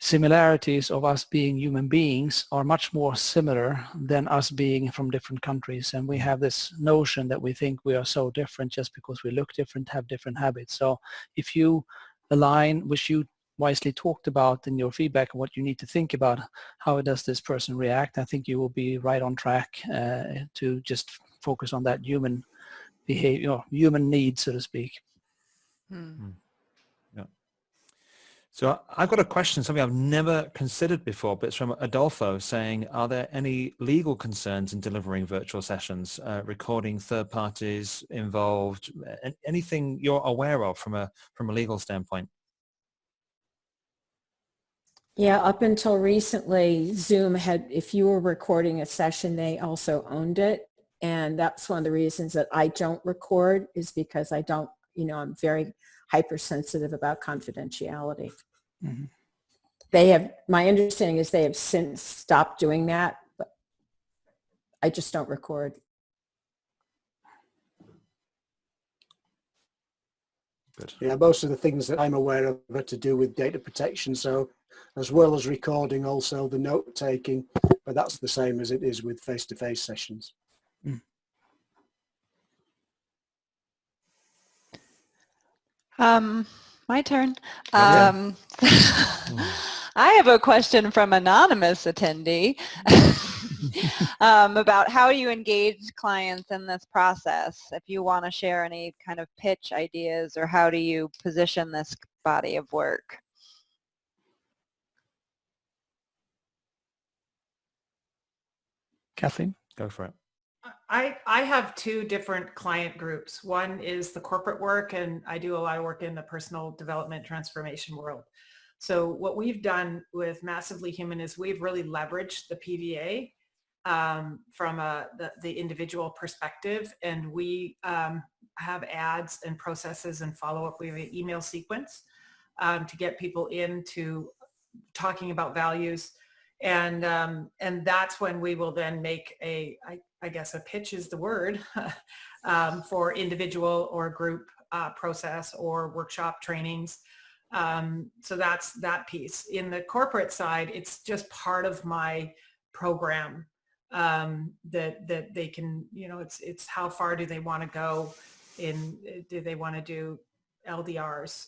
similarities of us being human beings are much more similar than us being from different countries. And we have this notion that we think we are so different just because we look different, have different habits. So if you align, which you wisely talked about in your feedback, what you need to think about, how does this person react, I think you will be right on track to just focus on that human behavior, human need, so to speak. Hmm. Yeah. So I've got a question, something I've never considered before, but it's from Adolfo saying, are there any legal concerns in delivering virtual sessions, recording third parties involved, anything you're aware of from a legal standpoint? Yeah, up until recently, Zoom had, if you were recording a session, they also owned it. And that's one of the reasons that I don't record, is because I don't, I'm very hypersensitive about confidentiality. Mm-hmm. They have, my understanding is they have since stopped doing that, but I just don't record. Good. Yeah, most of the things that I'm aware of are to do with data protection. So as well as recording, also the note taking, but that's the same as it is with face-to-face sessions. Mm. My turn. Yeah. I have a question from anonymous attendee about how you engage clients in this process. If you want to share any kind of pitch ideas, or how do you position this body of work? Kathleen? Go for it. I have two different client groups. One is the corporate work, and I do a lot of work in the personal development transformation world. So what we've done with Massively Human is we've really leveraged the PVA from the individual perspective, and we have ads and processes and follow-up. We have an email sequence to get people into talking about values, and that's when we will then make I guess a pitch is the word for individual or group process or workshop trainings. So that's that piece. In the corporate side, it's just part of my program that they can, it's how far do they want to go do they want to do LDRs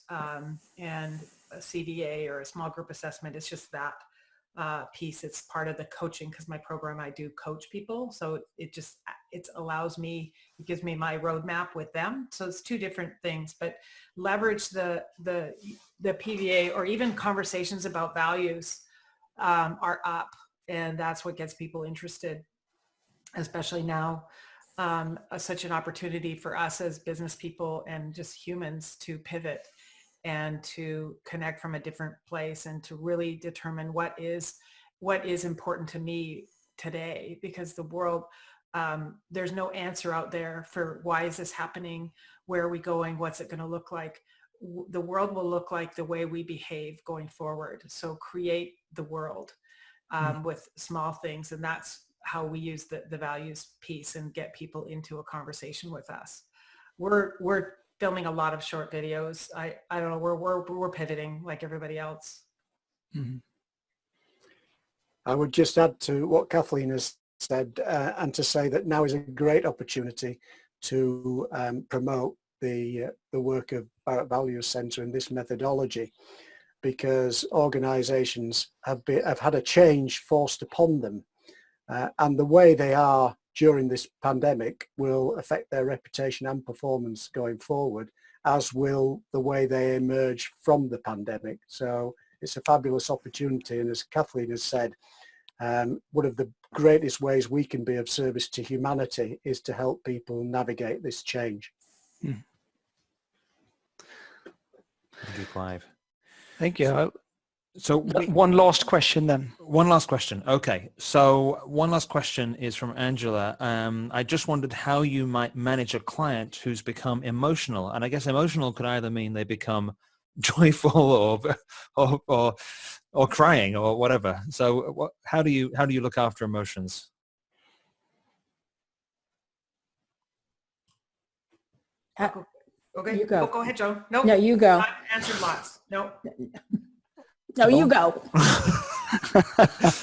and a CDA or a small group assessment. It's just that piece. It's part of the coaching, because my program, I do coach people. So it allows me, it gives me my roadmap with them. So it's two different things, but leverage the PVA, or even conversations about values are up, and that's what gets people interested, especially now. Such an opportunity for us as business people and just humans to pivot and to connect from a different place, and to really determine what is important to me today, because the world, there's no answer out there for why is this happening, where are we going, what's it going to look like. The world will look like the way we behave going forward. So create the world with small things, and that's how we use the values piece and get people into a conversation with us. We're filming a lot of short videos. I don't know, we're pivoting like everybody else. Mm-hmm. I would just add to what Kathleen has said, and to say that now is a great opportunity to promote the work of Barrett Values Centre and this methodology, because organisations have had a change forced upon them, and the way they are during this pandemic will affect their reputation and performance going forward, as will the way they emerge from the pandemic. So it's a fabulous opportunity, and as Kathleen has said, one of the greatest ways we can be of service to humanity is to help people navigate this change. Thank you, Clive. Thank you. So one last question then. One last question. Okay. So one last question is from Angela. I just wondered how you might manage a client who's become emotional. And I guess emotional could either mean they become joyful or crying or whatever. So how do you look after emotions? Okay. You go. Go ahead, Joe. Nope. No, you go. I answered lots. Nope. No, you go.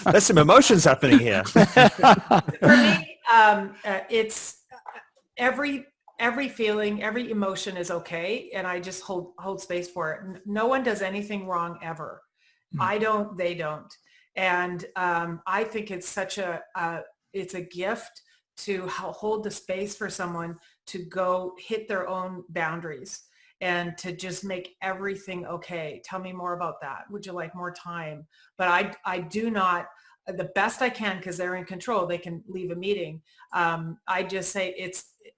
There's some emotions happening here. For me, it's every feeling, every emotion is okay, and I just hold space for it. No one does anything wrong ever. I don't, they don't, and I think it's such it's a gift to hold the space for someone to go hit their own boundaries and to just make everything okay. Tell me more about that. Would you like more time? But I do not, the best I can, because they're in control, they can leave a meeting. I just say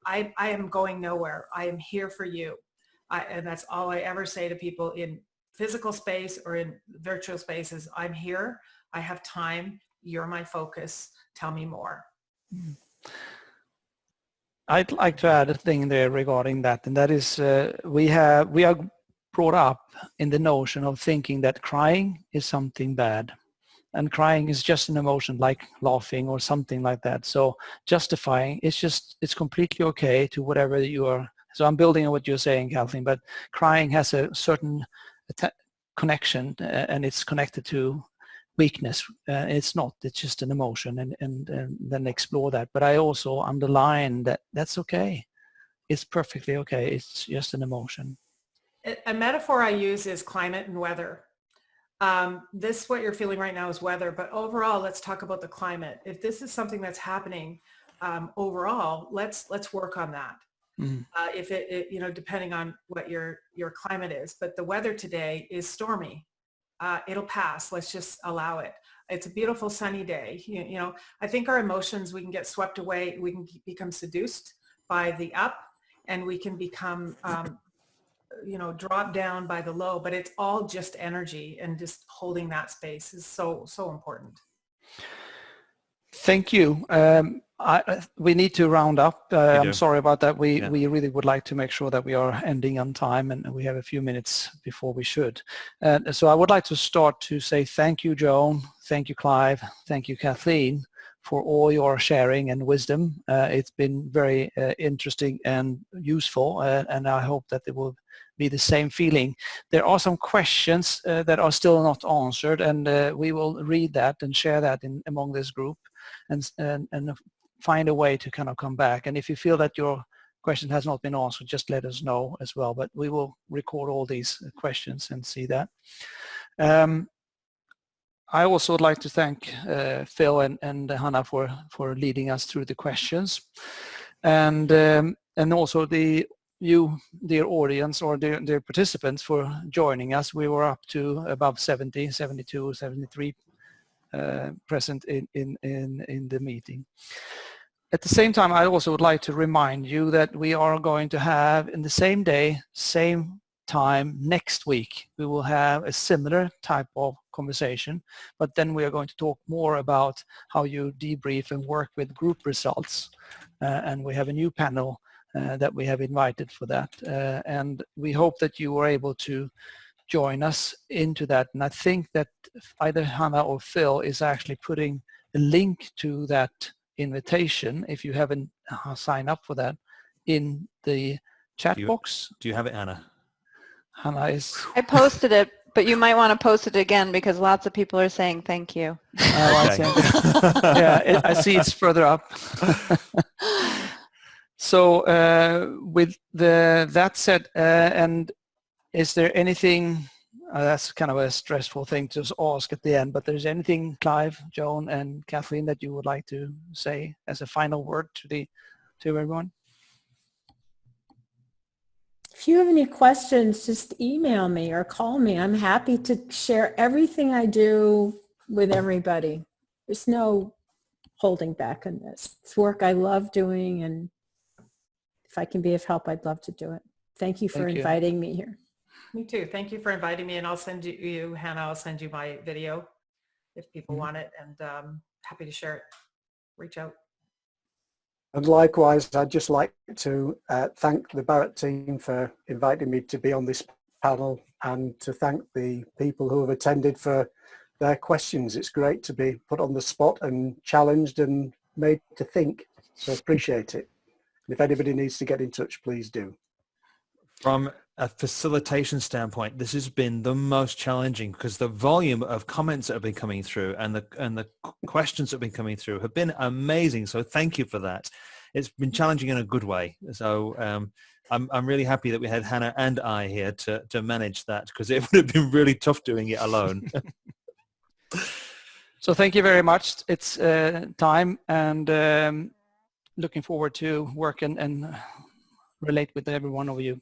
I am going nowhere. I am here for you. And that's all I ever say to people in physical space or in virtual spaces. I'm here. I have time. You're my focus. Tell me more. I'd like to add a thing there regarding that, and that is we are brought up in the notion of thinking that crying is something bad, and crying is just an emotion like laughing or something like that. So justifying, it's completely okay to whatever you are. So I'm building on what you're saying, Kathleen, but crying has a certain connection and it's connected to weakness. It's not, it's just an emotion, and then explore that. But I also underline that that's okay. It's perfectly okay. It's just an emotion. A metaphor I use is climate and weather. This, what you're feeling right now, is weather, but overall, let's talk about the climate. If this is something that's happening overall, let's work on that. If it, depending on what your climate is, but the weather today is stormy. It'll pass. Let's just allow it. It's a beautiful sunny day. I think our emotions, we can get swept away. We can become seduced by the up, and we can become, drop down by the low, but it's all just energy, and just holding that space is so, so important. Thank you. We need to round up. I'm sorry about that. We really would like to make sure that we are ending on time, and we have a few minutes before we should. So I would like to start to say thank you, Joan. Thank you, Clive. Thank you, Kathleen, for all your sharing and wisdom. It's been very interesting and useful, and I hope that it will be the same feeling. There are some questions that are still not answered, and we will read that and share that among this group, and find a way to kind of come back. And if you feel that your question has not been answered, just let us know as well. But we will record all these questions and see that. I also would like to thank Phil and Hannah for leading us through the questions, and also you, dear audience, or dear participants, for joining us. We were up to above 70, 72, 73 present in the meeting. At the same time, I also would like to remind you that we are going to have, in the same day, same time next week, we will have a similar type of conversation, but then we are going to talk more about how you debrief and work with group results. And we have a new panel that we have invited for that. And we hope that you were able to join us into that. And I think that either Hannah or Phil is actually putting a link to that invitation, if you haven't signed up for that, in the chat box. Do you have it, Anna? Hannah is... I posted it, but you might want to post it again because lots of people are saying thank you. Yeah, I see it's further up. So with that said, and is there anything, that's kind of a stressful thing to ask at the end, but there's anything, Clive, Joan, and Kathleen, that you would like to say as a final word to everyone? If you have any questions, just email me or call me. I'm happy to share everything I do with everybody. There's no holding back on this. It's work I love doing, and if I can be of help, I'd love to do it. Thank you for inviting me here. Me too. Thank you for inviting me, and I'll send you, Hannah, I'll send you my video if people want it, and happy to share it. Reach out. And likewise, I'd just like to thank the Barrett team for inviting me to be on this panel, and to thank the people who have attended for their questions. It's great to be put on the spot and challenged and made to think, so appreciate it. And if anybody needs to get in touch, please do. From a facilitation standpoint, this has been the most challenging because the volume of comments that have been coming through and the questions that have been coming through have been amazing. So thank you for that. It's been challenging in a good way. So I'm really happy that we had Hannah and I here to manage that, because it would have been really tough doing it alone. So thank you very much. It's time, and looking forward to work and relate with every one of you.